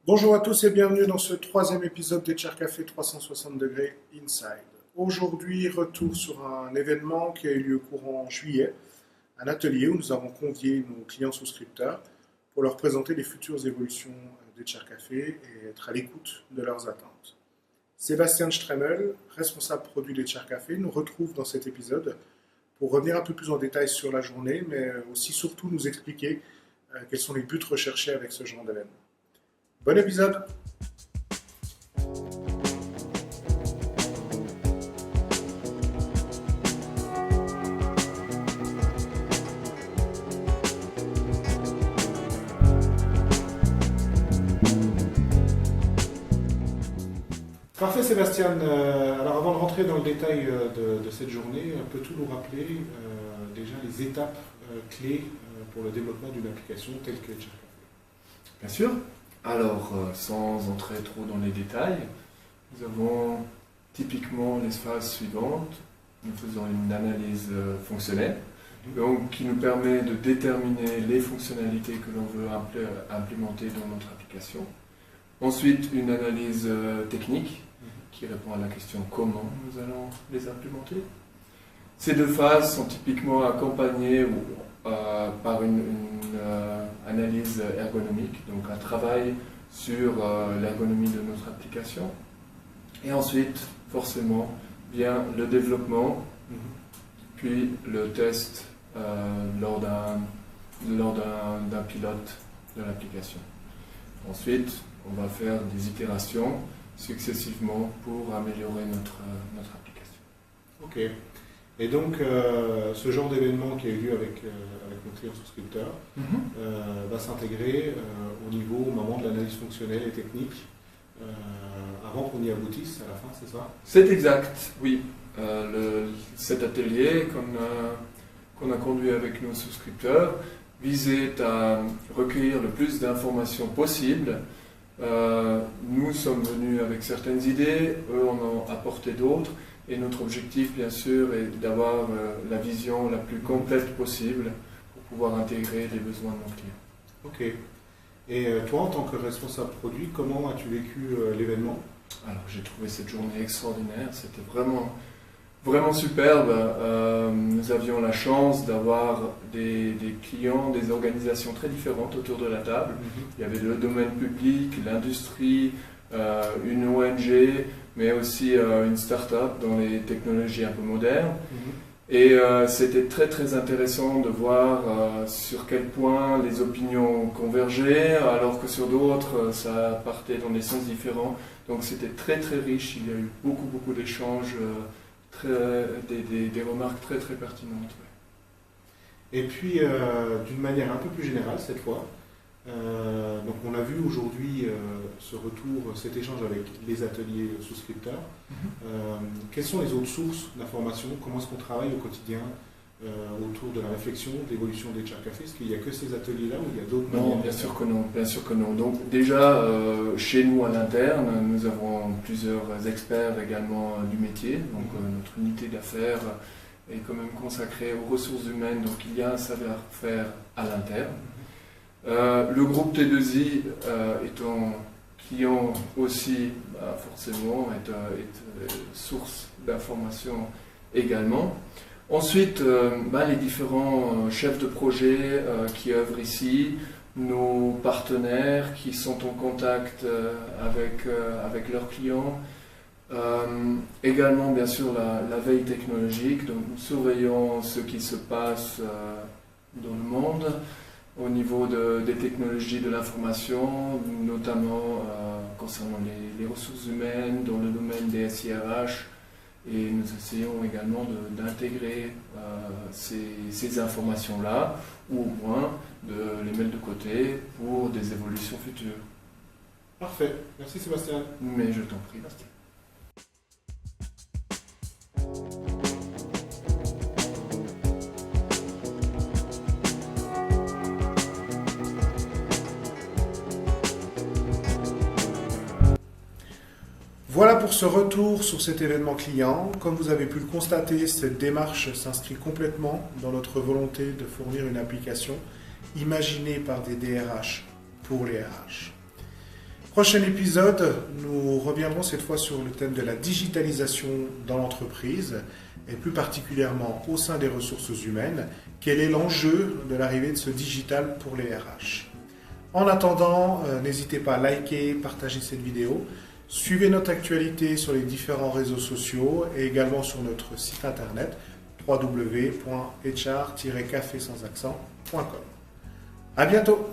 Bonjour à tous et bienvenue dans ce troisième épisode d'HR Café 360 degrés Inside. Aujourd'hui, retour sur un événement qui a eu lieu courant juillet, un atelier où nous avons convié nos clients souscripteurs pour leur présenter les futures évolutions d'HR Café et être à l'écoute de leurs attentes. Sébastien Stremel, responsable produit d'HR Café, nous retrouve dans cet épisode pour revenir un peu plus en détail sur la journée, mais aussi surtout nous expliquer quels sont les buts recherchés avec ce genre d'événement. Bon épisode! Parfait Sébastien. Alors avant de rentrer dans le détail de cette journée, peux-tu nous rappeler déjà les étapes clés pour le développement d'une application telle que HRCafé? Bien sûr. Alors, sans entrer trop dans les détails, nous avons typiquement les phases suivantes. Nous faisons une analyse fonctionnelle, donc, qui nous permet de déterminer les fonctionnalités que l'on veut implémenter dans notre application. Ensuite, une analyse technique qui répond à la question comment nous allons les implémenter. Ces deux phases sont typiquement accompagnées par une analyse ergonomique, donc un travail sur l'ergonomie de notre application. Et ensuite, forcément, vient le développement, puis le test lors d'un pilote de l'application. Ensuite, on va faire des itérations successivement pour améliorer notre application. Ok. Et donc, ce genre d'événement qui a eu lieu avec nos clients souscripteurs va s'intégrer au moment de l'analyse fonctionnelle et technique avant qu'on y aboutisse à la fin, c'est ça? C'est exact, oui. Cet atelier qu'on a conduit avec nos souscripteurs visait à recueillir le plus d'informations possible. Nous sommes venus avec certaines idées, eux en ont apporté d'autres. Et notre objectif, bien sûr, est d'avoir la vision la plus complète possible pour pouvoir intégrer les besoins de nos clients. Ok. Et toi, en tant que responsable produit, comment as-tu vécu l'événement? Alors, j'ai trouvé cette journée extraordinaire. C'était vraiment superbe. Nous avions la chance d'avoir des clients, des organisations très différentes autour de la table. Il y avait le domaine public, l'industrie, une ONG, mais aussi une start-up dans les technologies un peu modernes. Et c'était très intéressant de voir sur quel point les opinions convergeaient, alors que sur d'autres, ça partait dans des sens différents. Donc c'était très riche, il y a eu beaucoup d'échanges, des remarques très pertinentes. Et puis, d'une manière un peu plus générale cette fois, donc on a vu aujourd'hui ce retour, cet échange avec les ateliers souscripteurs. Quelles sont les autres sources d'informations? Comment est-ce qu'on travaille au quotidien autour de la réflexion, de l'évolution d'HR Café? Est-ce qu'il n'y a que ces ateliers-là ou il y a d'autres manières? Non, bien sûr que non. Donc déjà, chez nous à l'interne, nous avons plusieurs experts également du métier. Donc notre unité d'affaires est quand même consacrée aux ressources humaines, donc il y a un savoir-faire à l'interne. Le groupe T2I étant client aussi, forcément, est source d'informations également. Ensuite, les différents chefs de projet qui œuvrent ici, nos partenaires qui sont en contact avec leurs clients, également bien sûr la veille technologique, donc nous surveillons ce qui se passe dans le monde au niveau des technologies de l'information, notamment concernant les ressources humaines, dans le domaine des SIRH, et nous essayons également d'intégrer ces informations-là, ou au moins de les mettre de côté pour des évolutions futures. Parfait, merci Sébastien. Mais je t'en prie, Bastien. Voilà pour ce retour sur cet événement client. Comme vous avez pu le constater, cette démarche s'inscrit complètement dans notre volonté de fournir une application imaginée par des DRH pour les RH. Prochain épisode, nous reviendrons cette fois sur le thème de la digitalisation dans l'entreprise et plus particulièrement au sein des ressources humaines. Quel est l'enjeu de l'arrivée de ce digital pour les RH? En attendant, n'hésitez pas à liker, partager cette vidéo. Suivez notre actualité sur les différents réseaux sociaux et également sur notre site internet www.hr-café-sans-accent.com. À bientôt!